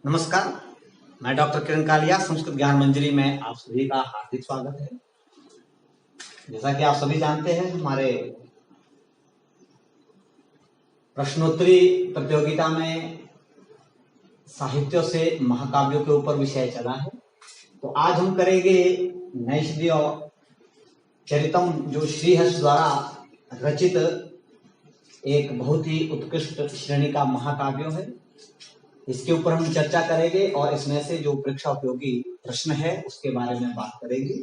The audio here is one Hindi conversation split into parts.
नमस्कार, मैं डॉक्टर किरण कालिया, संस्कृत ज्ञान मंजरी में आप सभी का हार्दिक स्वागत है। जैसा कि आप सभी जानते हैं, हमारे प्रश्नोत्तरी प्रतियोगिता में साहित्यों से महाकाव्यों के ऊपर विषय चला है। तो आज हम करेंगे नैषधीय चरितम, जो श्रीहर्ष द्वारा रचित एक बहुत ही उत्कृष्ट श्रेणी का महाकाव्य है। इसके ऊपर हम चर्चा करेंगे और इसमें से जो परीक्षा उपयोगी प्रश्न है उसके बारे में बात करेंगे।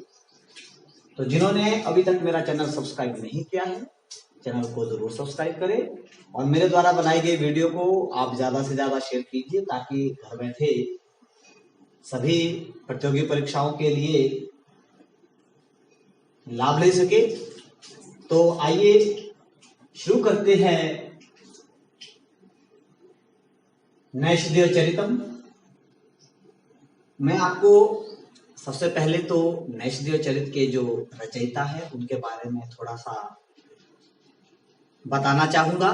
तो जिन्होंने अभी तक मेरा चैनल सब्सक्राइब नहीं किया है, चैनल को जरूर सब्सक्राइब करें और मेरे द्वारा बनाई गई वीडियो को आप ज्यादा से ज्यादा शेयर कीजिए, ताकि घर बैठे सभी प्रतियोगी परीक्षाओं के लिए लाभ ले सके। तो आइए शुरू करते हैं नैषधीय चरितम। मैं आपको सबसे पहले तो नैषधीय चरित के जो रचयिता है उनके बारे में थोड़ा सा बताना चाहूंगा।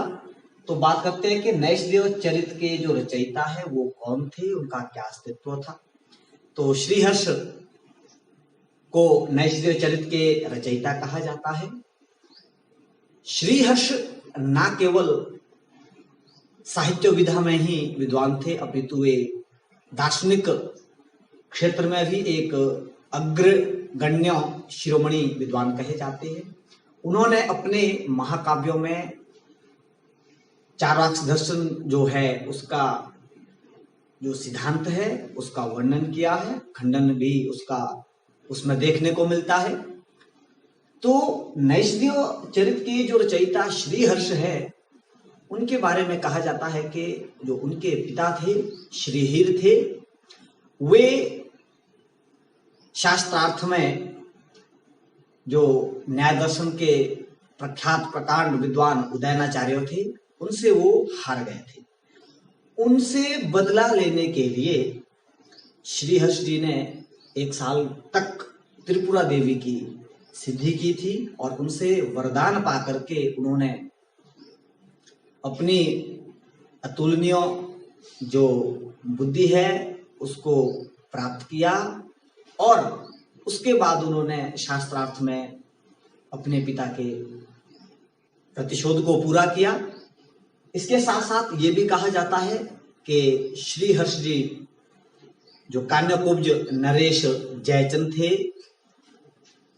तो बात करते हैं कि नैषधीय चरित के जो रचयिता है वो कौन थे, उनका क्या अस्तित्व था। तो श्रीहर्ष को नैषधीय चरित के रचयिता कहा जाता है। श्रीहर्ष न केवल साहित्य विधा में ही विद्वान थे, अपितु वे दार्शनिक क्षेत्र में भी एक अग्रगण्य शिरोमणि विद्वान कहे जाते हैं। उन्होंने अपने महाकाव्यों में चार्वाक दर्शन जो है उसका जो सिद्धांत है उसका वर्णन किया है, खंडन भी उसका उसमें देखने को मिलता है। तो नैषधीय चरित के जो रचयिता श्रीहर्ष है उनके बारे में कहा जाता है कि जो उनके पिता थे श्रीहीर थे, वे शास्त्रार्थ में जो न्याय दर्शन के प्रख्यात प्रकांड विद्वान उदयनाचार्य थे, उनसे वो हार गए थे। उनसे बदला लेने के लिए श्रीहर्ष जी ने 1 साल तक त्रिपुरा देवी की सिद्धि की थी और उनसे वरदान पाकर के उन्होंने अपनी अतुलनीय जो बुद्धि है उसको प्राप्त किया और उसके बाद उन्होंने शास्त्रार्थ में अपने पिता के प्रतिशोध को पूरा किया। इसके साथ साथ ये भी कहा जाता है कि श्रीहर्ष जी जो कान्यकुब्ज नरेश जयचंद थे,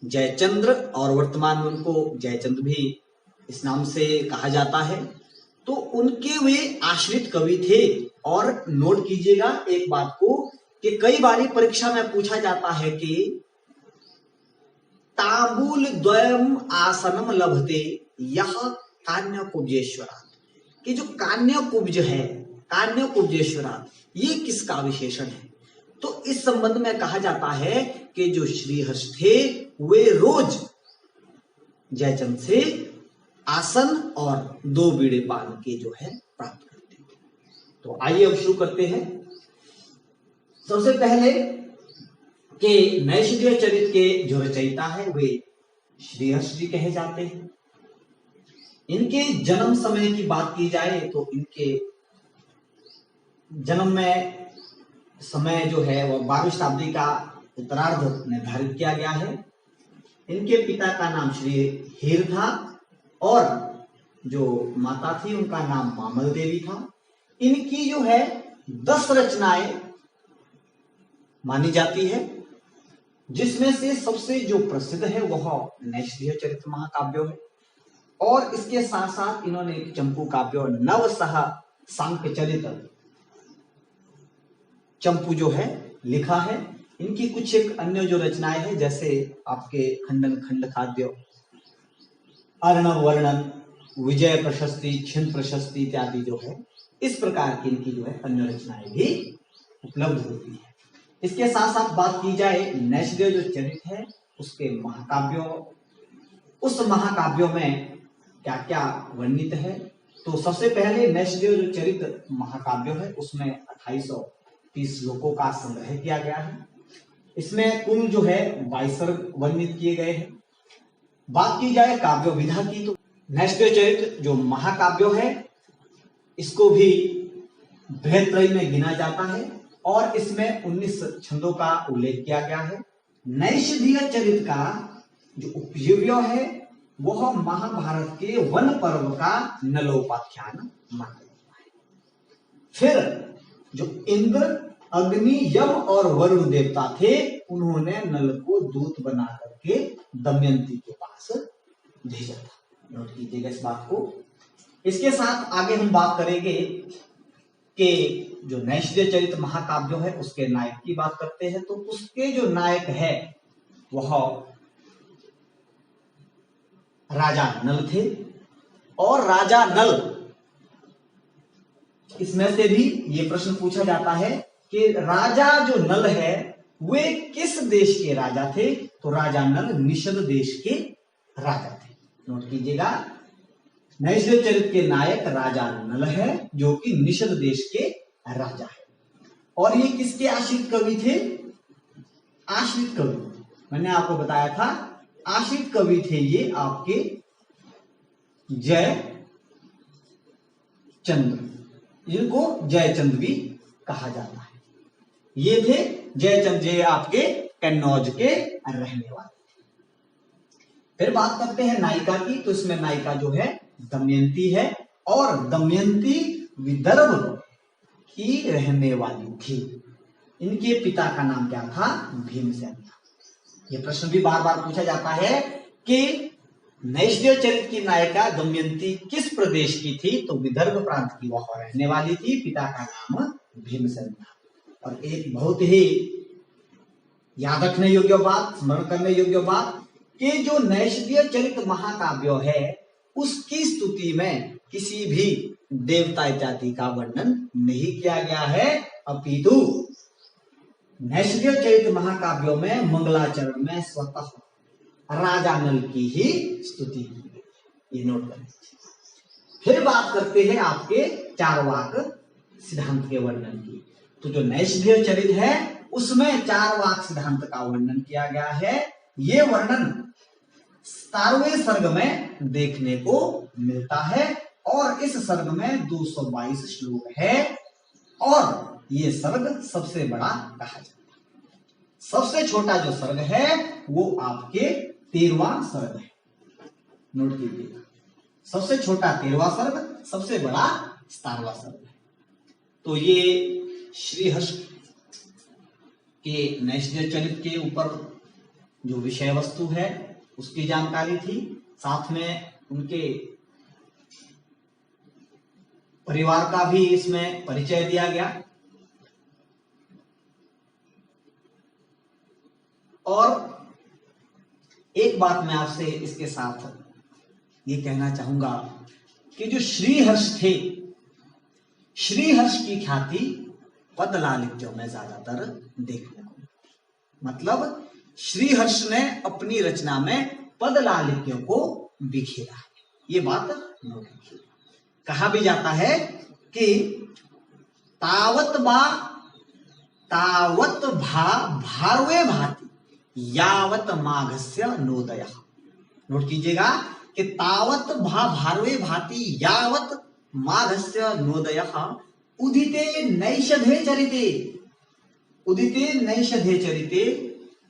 जयचंद्र, और वर्तमान में उनको जयचंद भी इस नाम से कहा जाता है, तो उनके वे आश्रित कवि थे। और नोट कीजिएगा एक बात को कि कई बारी परीक्षा में पूछा जाता है कि तांबूल द्वयम आसनम लभते यह कान्यकुब्जेश्वरात्, कि जो कान्यकुब्ज है, कान्यकुब्जेश्वरात्, ये किसका विशेषण है। तो इस संबंध में कहा जाता है कि जो श्रीहर्ष थे वे रोज जयचंद से आसन और 2 बीड़े पान के जो है प्राप्त करते थे। तो आइए अब शुरू करते हैं। सबसे पहले कि नैषधीय चरित के जो रचयिता है वे श्रीहर्ष जी कहे जाते हैं। इनके जन्म समय की बात की जाए तो इनके जन्म में समय जो है वह 12वीं शताब्दी का उत्तरार्ध निर्धारित किया गया है। इनके पिता का नाम श्रीहीर था और जो माता थी उनका नाम मामल देवी था। इनकी जो है 10 रचनाएं मानी जाती है, जिसमें से सबसे जो प्रसिद्ध है वह नैषधीय चरित महाकाव्य है। और इसके साथ साथ इन्होंने एक चंपू काव्य नवसह सांख्य चरित चंपू जो है लिखा है। इनकी कुछ एक अन्य जो रचनाएं हैं, जैसे आपके खंडन खंड खाद्य, अर्णव वर्णन, विजय प्रशस्ति, छिंद प्रशस्ति इत्यादि जो है, इस प्रकार की इनकी जो है अन्य रचनाएं भी उपलब्ध होती है। इसके साथ साथ बात की जाए नैषधीय जो चरित है उसके महाकाव्यों, उस महाकाव्यों में क्या क्या वर्णित है। तो सबसे पहले नैषधीय जो चरित महाकाव्य है उसमें 2830 श्लोकों का संग्रह किया गया है। इसमें कुल जो है 22 सर्ग वर्णित किए गए हैं। बात की जाए काव्य विधा की तो नैषधीय चरित जो महाकाव्य है इसको भी बृहत्त्रयी में गिना जाता है। और इसमें 19 छंदों का उल्लेख किया गया है। नैषधीय चरित का जो उपजीव्य है वह महाभारत के वन पर्व का नलोपाख्यान माना जाता है। फिर जो इंद्र, अग्नि, यम और वरुण देवता थे, उन्होंने नल को दूत बना करके दमयंती के पास भेजा था। नोट कीजिएगा इस बात को। इसके साथ आगे हम बात करेंगे कि जो नैषधीय चरित महाकाव्य है उसके नायक की बात करते हैं। तो उसके जो नायक है वह राजा नल थे। और राजा नल, इसमें से भी ये प्रश्न पूछा जाता है कि राजा जो नल है वे किस देश के राजा थे। तो राजा नल निषद देश के राजा थे। नोट कीजिएगा, नैषधीय चरित के नायक राजा नल है जो कि निषद देश के राजा है। और ये किसके आश्रित कवि थे? आश्रित कवि, मैंने आपको बताया था आश्रित कवि थे ये आपके जयचंद्र, जिनको जयचंद भी कहा जाता है। ये थे जयचंद, ये आपके कन्नौज के रहने वाले थे। फिर बात करते हैं नायिका की। तो इसमें नायिका जो है दमयंती है और दमयंती विदर्भ की रहने वाली थी। इनके पिता का नाम क्या था? भीमसेन था। यह प्रश्न भी बार बार पूछा जाता है कि नैषधीय चरित की नायिका दमयंती किस प्रदेश की थी। तो विदर्भ प्रांत की वह रहने वाली थी। पिता का नाम भीमसेन था। और एक बहुत ही याद रखने योग्य बात, स्मरण करने योग्य बात, कि जो नैषधीय चरित महाकाव्य है उसकी स्तुति में किसी भी देवता इत्यादि का वर्णन नहीं किया गया है, अपितु नैषधीय चरित महाकाव्यों में मंगलाचरण में स्वतः राजा नल की ही स्तुति की गई है। ये नोट करें। फिर बात करते हैं आपके चारवाक सिद्धांत के वर्णन की। तो जो नैषधीय चरित है उसमें चारवाक सिद्धांत का वर्णन किया गया है। ये वर्णन 17वें सर्ग में देखने को मिलता है और इस सर्ग में 222 श्लोक है और ये सर्ग सबसे बड़ा कहा जाता है। सबसे छोटा जो सर्ग है वो आपके 13वां सर्ग है। नोट कीजिएगा, सबसे छोटा 13वां सर्ग, सबसे बड़ा 17वां सर्ग है। तो ये श्रीहर्ष के नैषधीय चरित के ऊपर जो विषय वस्तु है उसकी जानकारी थी। साथ में उनके परिवार का भी इसमें परिचय दिया गया। और एक बात मैं आपसे इसके साथ ये कहना चाहूंगा कि जो श्रीहर्ष थे, श्रीहर्ष की ख्याति पद लालित्यों में ज्यादातर देखने को मिलती। मतलब श्रीहर्ष ने अपनी रचना में पद लालित्यों को बिखेरा है। ये बात नोट रखिए। कहा भी जाता है कि तावत भा भारवे भाति यावत माघस्य नोदय। नोट कीजिएगा कि तावत भा भारवे भाति यावत माघस्य नोदय उदिते नैषधे चरिते, उदिते नैषधे चरिते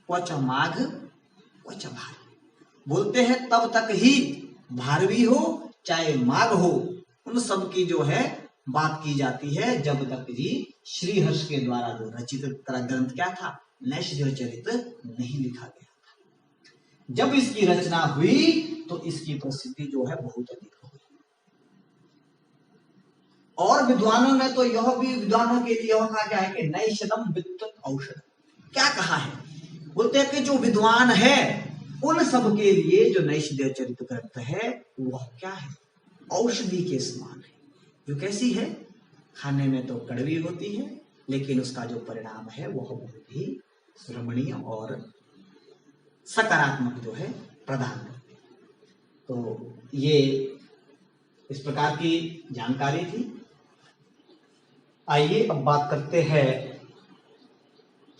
क्वच माघ क्वच भार। बोलते हैं तब तक ही भारवी हो चाहे माघ हो, उन सब की जो है बात की जाती है जब तक जी श्रीहर्ष के द्वारा जो रचित ग्रंथ क्या था, नैषधीय चरित नहीं लिखा गया था। जब इसकी रचना हुई तो इसकी प्रसिद्धि जो है बहुत अधिक हो गई। और विद्वानों ने तो यह भी, विद्वानों के लिए यह कहा गया है कि नैषधम विद्युत औषध। क्या कहा है? बोलते हैं कि जो विद्वान है उन सब के लिए जो नैषधीय चरित ग्रंथ है वह क्या है? औषधि के समान है। जो कैसी है? खाने में तो कड़वी होती है लेकिन उसका जो परिणाम है वह बहुत ही रमणीय और सकारात्मक जो है प्रदान करती है। तो ये इस प्रकार की जानकारी थी। आइए अब बात करते हैं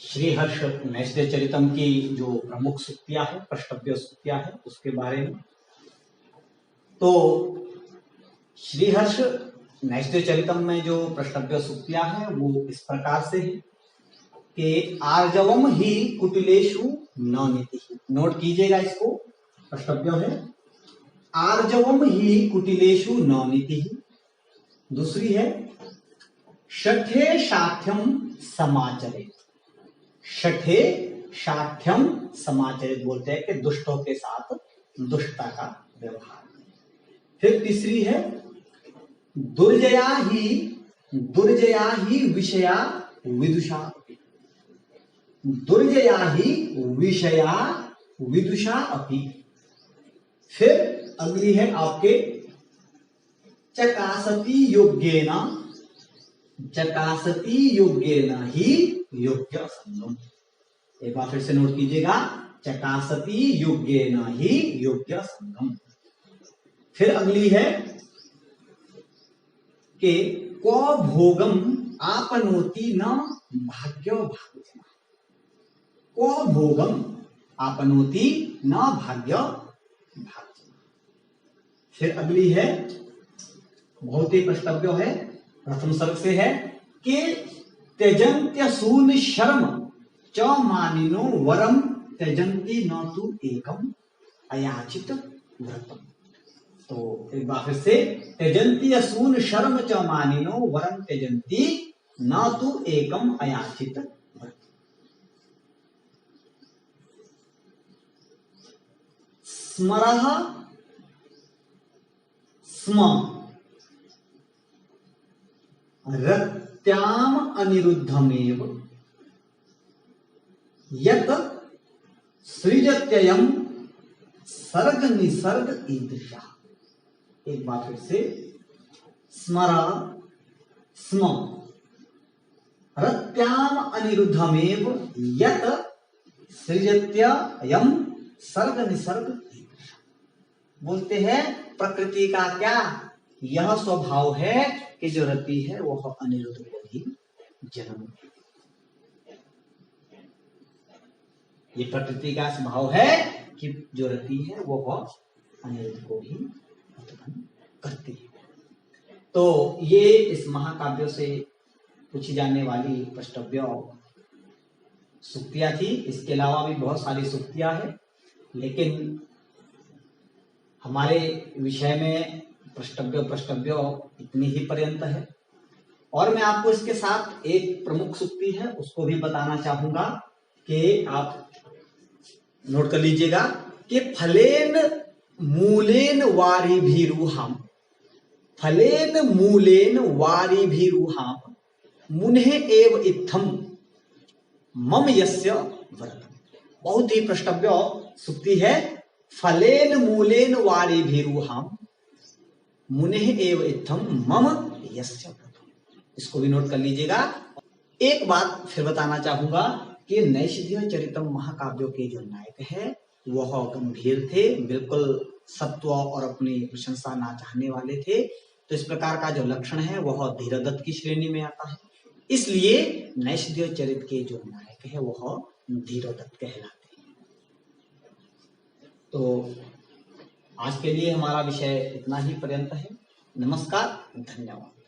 श्रीहर्ष नैषधीय चरितम की जो प्रमुख सूक्तियां है, प्रष्टव्य सूक्तियां है, उसके बारे में। तो श्रीहर्ष नैषधीय चरितम में जो प्रष्टव्य सूक्तियां हैं वो इस प्रकार से है कि आर्जवम ही कुटिलेषु न नीति। नोट कीजिएगा इसको, प्रष्टव्य है आर्जवम ही कुटिलेषु न नीति। दूसरी है शठे शाठ्यम समाचरित। शठे शाठ्यम समाचरित बोलते हैं कि दुष्टों के साथ दुष्टता का व्यवहार। फिर तीसरी है दुर्जया ही विषया विदुषा। दुर्जया ही विषया विदुषा अपि। फिर अगली है आपके चकासती योग्येन ही योग्य संगम। एक बार फिर से नोट कीजिएगा, चकासती योग्येन ही योग्य संगम। फिर अगली है कि क्व भोगम आपनोति न भाग्यो भाग्यजना। क्व भोगम आपनोति न भाग्य भाग्यजना। फिर अगली है बहुत ही प्रष्टव्य है, प्रथम सर्ग से है कि त्यजन्त्यसून शर्म च मानिनो वरम त्यजन्ति न तु एकम अयाचित व्रतम। तो एक बार फिर से त्यजन्ति असून शर्म च मानिनो वरम त्यजन्ति न तु एकम अयाचित व्रतम। स्मरः स्म रत्याम अनिरुद्धमेव यत सृजत्ययम् सर्ग निसर्ग ईदृशा। एक बार फिर से स्मरा स्म रत्याम अनिरुद्धमेव यत सृजत्ययम् सर्ग निसर्ग ईदृशा। बोलते हैं प्रकृति का क्या यह स्वभाव है कि जो रति है वह अनिरुद्ध को ही जन्म। ये प्रकृति का स्वभाव है कि जो रति है वह अनिरुद्ध को ही उत्पन्न करती है। तो ये इस महाकाव्य से पूछी जाने वाली प्रष्टव्य सूक्तियां थी। इसके अलावा भी बहुत सारी सूक्तियां हैं, लेकिन हमारे विषय में प्रष्टव्य इतनी ही पर्यंत है। और मैं आपको इसके साथ एक प्रमुख सूक्ति है उसको भी बताना चाहूंगा कि आप नोट कर लीजिएगा कि फलेन मूलेन वारिभिरुहाम, फलेन मूलेन वारिभिरुहाम मुने एव इत्थम मम यस्य व्रतम। बहुत ही प्रष्टव्य सूक्ति है। फलेन मूलेन वारिभिरुहाम मुने एव इत्थम मम यस्य व्रतम। इसको भी नोट कर लीजिएगा। एक बात फिर बताना चाहूंगा कि नैषधीय चरितम महाकाव्यों के जो नायक है वह गंभीर थे, बिल्कुल सत्व और अपनी प्रशंसा ना चाहने वाले थे। तो इस प्रकार का जो लक्षण है वह धीरदत्त की श्रेणी में आता है। इसलिए नैषधीय चरित के जो नायक है वह धीरदत्त कहलाते हैं। तो आज के लिए हमारा विषय इतना ही पर्यंत है। नमस्कार, धन्यवाद।